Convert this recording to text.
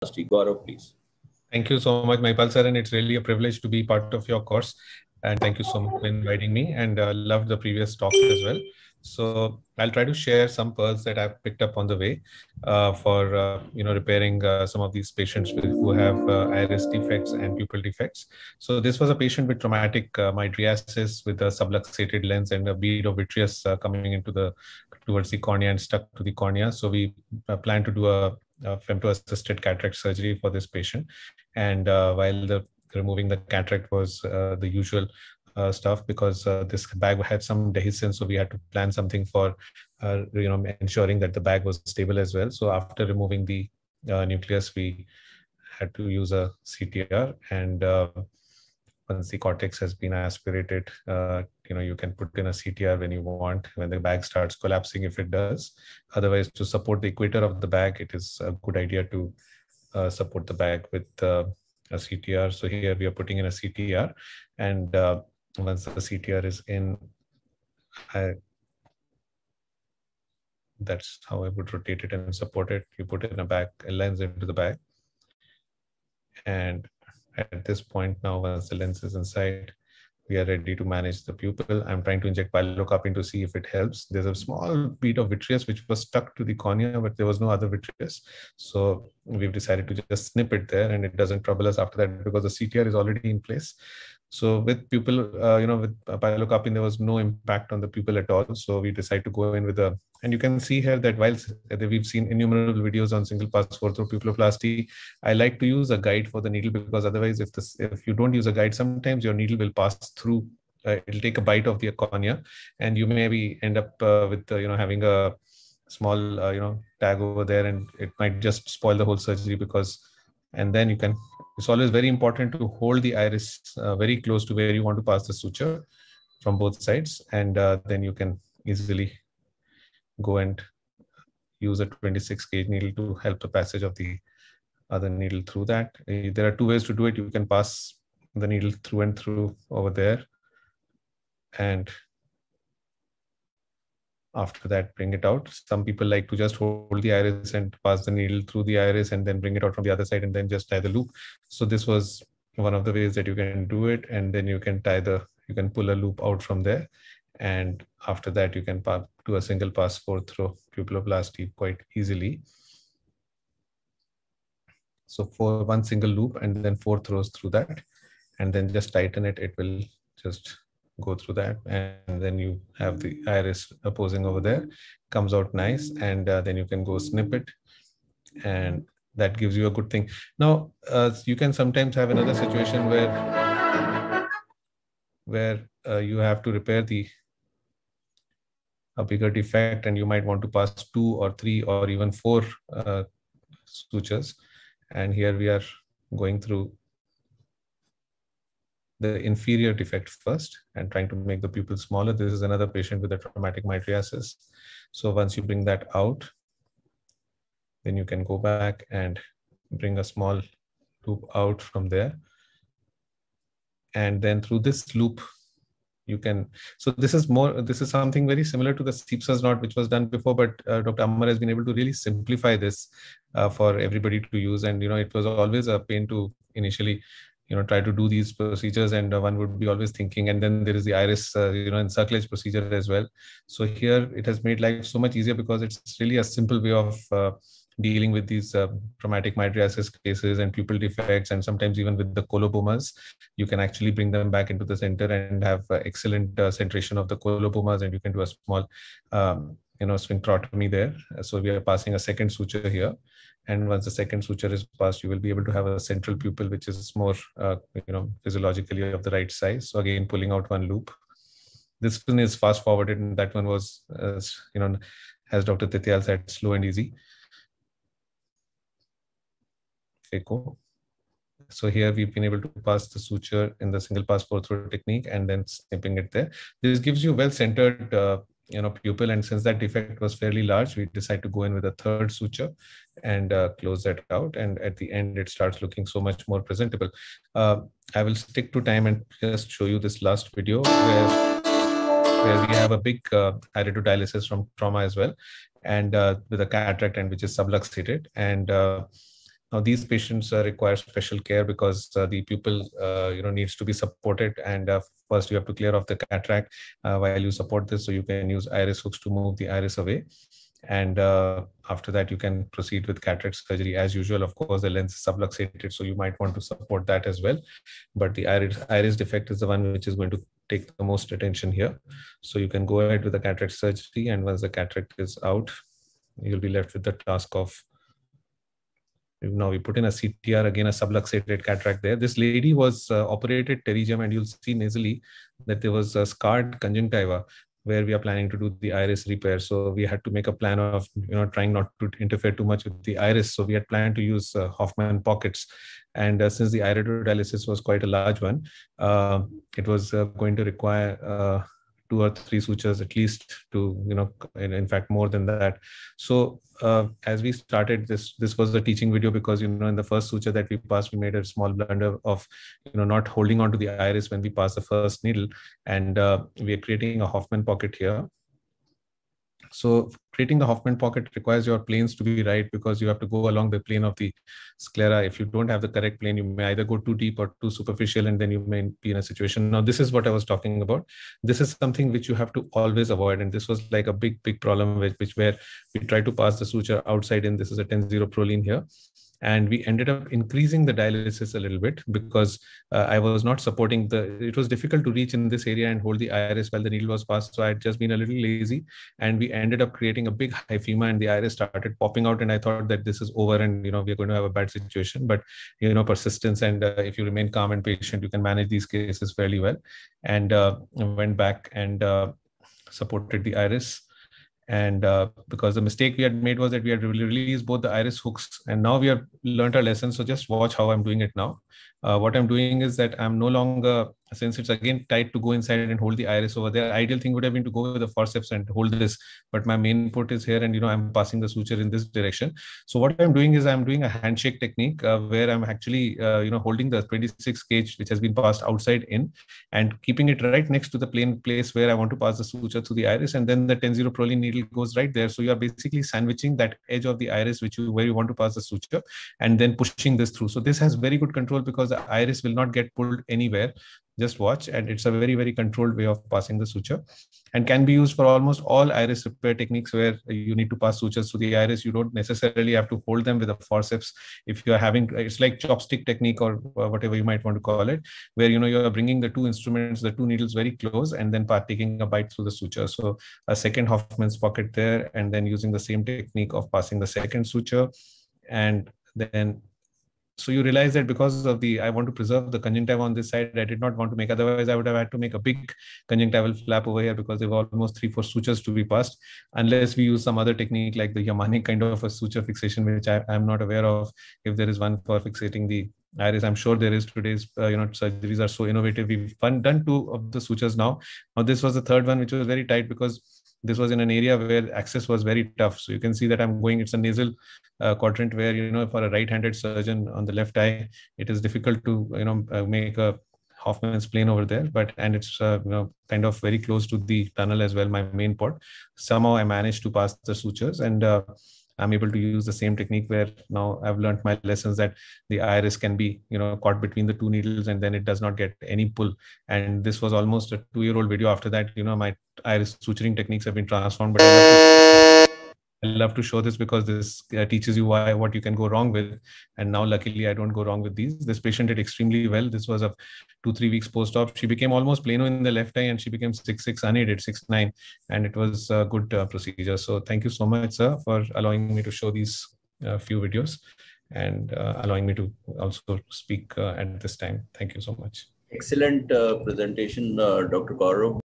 Gaurav, please. Thank you so much, Maipal sir, and it's really a privilege to be part of your course. And thank you so much for inviting me. And loved the previous talks as well. So I'll try to share some pearls that I've picked up on the way for repairing some of these patients who have iris defects and pupil defects. So this was a patient with traumatic mydriasis with a subluxated lens and a bead of vitreous coming into the towards the cornea and stuck to the cornea. So we plan to do a femto-assisted cataract surgery for this patient. And while the removing the cataract was the usual stuff, because this bag had some dehiscence, so we had to plan something for ensuring that the bag was stable as well. So after removing the nucleus, we had to use a CTR, and once the cortex has been aspirated, you can put in a CTR when you want, when the bag starts collapsing, if it does. Otherwise, to support the equator of the bag, it is a good idea to support the bag with a CTR. So here we are putting in a CTR, and once the CTR is in, that's how I would rotate it and support it. You put it in a lens into the bag, and at this point now, once the lens is inside, we are ready to manage the pupil. I'm trying to inject pilocarpine to see if it helps. There's a small bead of vitreous which was stuck to the cornea, but there was no other vitreous. So we've decided to just snip it there, and it doesn't trouble us after that because the CTR is already in place. So with pupil, with pilocarpine, there was no impact on the pupil at all. So we decided to go in with and you can see here that while we've seen innumerable videos on single pass forthrough pupiloplasty, I like to use a guide for the needle, because otherwise, if you don't use a guide, sometimes your needle will pass through. It'll take a bite of the cornea, and you maybe end up with having a small tag over there, and it might just spoil the whole surgery. And then it's always very important to hold the iris very close to where you want to pass the suture from both sides, and then you can easily go and use a 26 gauge needle to help the passage of the other needle through that. There are two ways to do it. You can pass the needle through and through over there, and after that bring it out. Some people like to just hold the iris and pass the needle through the iris and then bring it out from the other side and then just tie the loop. So this was one of the ways that you can do it, and then you can pull a loop out from there, and after that you can do a single pass fourth-row pupiloplasty quite easily. So for one single loop and then 4 throws through that, and then just tighten it. It will just go through that, and then you have the iris opposing over there, comes out nice, and then you can go snip it, and that gives you a good thing. Now you can sometimes have another situation where you have to repair a bigger defect, and you might want to pass 2 or 3 or even 4 sutures. And here we are going through the inferior defect first and trying to make the pupil smaller. This is another patient with a traumatic mydriasis. So once you bring that out, then you can go back and bring a small loop out from there. And then through this loop, you can, so this is something very similar to the Sipsa's knot, which was done before, but Dr. Amar has been able to really simplify this for everybody to use. And, it was always a pain to initially, try to do these procedures, and one would be always thinking, and then there is the iris, encirclage procedure as well. So here it has made life so much easier, because it's really a simple way of dealing with these traumatic mydriasis cases and pupil defects, and sometimes even with the colobomas. You can actually bring them back into the center and have excellent centration of the colobomas, and you can do a small sphincterotomy there. So we are passing a second suture here, and once the second suture is passed, you will be able to have a central pupil which is more physiologically of the right size. So again, pulling out one loop. This one is fast forwarded, and that one was as Dr. Tityal said, slow and easy. Okay, cool. So here we've been able to pass the suture in the single pass fourth-row technique and then snipping it there. This gives you well-centered pupil, and since that defect was fairly large, we decided to go in with a third suture and close that out. And at the end, it starts looking so much more presentable. I will stick to time and just show you this last video where we have a big iridodialysis from trauma as well, and with a cataract, and which is subluxated. And now Now, these patients require special care because the pupil, needs to be supported. And first, you have to clear off the cataract while you support this. So you can use iris hooks to move the iris away. And after that, you can proceed with cataract surgery as usual. Of course, the lens is subluxated, so you might want to support that as well. But the iris defect is the one which is going to take the most attention here. So you can go ahead with the cataract surgery, and once the cataract is out, you'll be left with the task of, now we put in a CTR, again a subluxated cataract there. This lady was operated pterygium, and you'll see nasally that there was a scarred conjunctiva where we are planning to do the iris repair. So we had to make a plan of trying not to interfere too much with the iris. So we had planned to use Hoffman pockets. And since the iridodialysis was quite a large one, it was going to require 2 or 3 sutures at least to, in fact, more than that. So as we started, this was a teaching video because, in the first suture that we passed, we made a small blunder of, not holding on to the iris when we passed the first needle. And we are creating a Hoffman pocket here. So creating the Hoffman pocket requires your planes to be right, because you have to go along the plane of the sclera. If you don't have the correct plane, you may either go too deep or too superficial, and then you may be in a situation. Now, this is what I was talking about. This is something which you have to always avoid. And this was like a big problem where we tried to pass the suture outside in. This is a 10-0 Prolene here. And we ended up increasing the dialysis a little bit because I was not supporting it was difficult to reach in this area and hold the iris while the needle was passed. So I had just been a little lazy, and we ended up creating a big hyphema, and the iris started popping out. And I thought that this is over and, we're going to have a bad situation. But, persistence, and if you remain calm and patient, you can manage these cases fairly well. And went back and supported the iris. And because the mistake we had made was that we had released both the iris hooks, and now we have learned our lesson. So just watch how I'm doing it now. What I'm doing is that I'm no longer, since it's again tight to go inside and hold the iris over there, ideal thing would have been to go with the forceps and hold this, but my main put is here, and I'm passing the suture in this direction. So what I'm doing is I'm doing a handshake technique where I'm actually holding the 26 gauge which has been passed outside in, and keeping it right next to the plain place where I want to pass the suture through the iris, and then the 10-0 Prolene needle goes right there. So you are basically sandwiching that edge of the iris where you want to pass the suture, and then pushing this through. So this has very good control because the iris will not get pulled anywhere. Just watch, and it's a very, very controlled way of passing the suture, and can be used for almost all iris repair techniques where you need to pass sutures through the iris. You don't necessarily have to hold them with a forceps. If you are having, it's like chopstick technique or whatever you might want to call it, where you are bringing the two instruments, the two needles very close, and then taking a bite through the suture. So a second Hoffman's pocket there, and then using the same technique of passing the second suture, and then. So you realize that because of I want to preserve the conjunctiva on this side, I did not want to make, otherwise I would have had to make a big conjunctival flap over here because there were almost 3-4 sutures to be passed, unless we use some other technique like the Yamane kind of a suture fixation, which I'm not aware of if there is one for fixating the iris. I'm sure there is. Today's surgeries are so innovative. We've done 2 of the sutures now. Now this was the third one, which was very tight because this was in an area where access was very tough. So you can see that I'm going, it's a nasal quadrant where, for a right-handed surgeon on the left eye, it is difficult to, make a Hoffman's plane over there, and it's, kind of very close to the tunnel as well, my main port. Somehow I managed to pass the sutures, and I'm able to use the same technique where now I've learned my lessons that the iris can be, caught between the 2 needles, and then it does not get any pull. And this was almost a 2-year-old video. After that, my iris suturing techniques have been transformed. But I love to show this because this teaches you what you can go wrong with. And now, luckily, I don't go wrong with these. This patient did extremely well. This was a 2-3 weeks post-op. She became almost plano in the left eye, and she became 6'6", unaided 6'9", and it was a good procedure. So thank you so much, sir, for allowing me to show these few videos and allowing me to also speak at this time. Thank you so much. Excellent presentation, Dr. Gaurav.